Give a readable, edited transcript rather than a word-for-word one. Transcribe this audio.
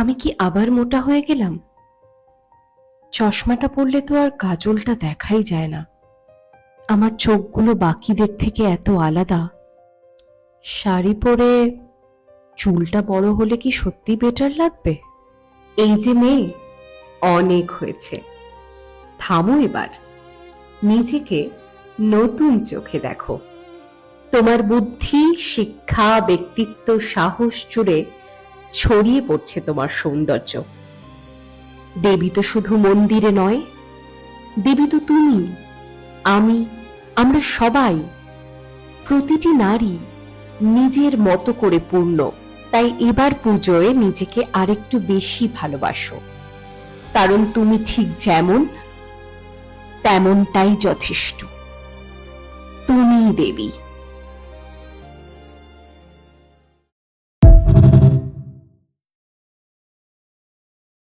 আমি কি আবার মোটা হয়ে গেলাম? চশমাটা পরলে তো আর কাজলটা দেখাই যায় না। আমার চোখগুলো বাকিদের থেকে এত আলাদা। শাড়ি পরে চুলটা বড় হলে কি সত্যি বেটার লাগবে? এই যে মেয়ে, অনেক হয়েছে, থামো এবার। নিজেকে নতুন চোখে দেখো। তোমার বুদ্ধি, শিক্ষা, ব্যক্তিত্ব, সাহস জুড়ে ছড়িয়ে পড়ছে তোমার সৌন্দর্য। দেবী তো শুধু মন্দিরে নয়, দেবী তো তুমি, আমি, আমরা সবাই। প্রতিটি নারী নিজের মতো করে পূর্ণ। তাই এবার পুজোয় নিজেকে আরেকটু বেশি ভালোবাসো, কারণ তুমি ঠিক যেমন তেমনটাই যথেষ্ট। তুমিই দেবী।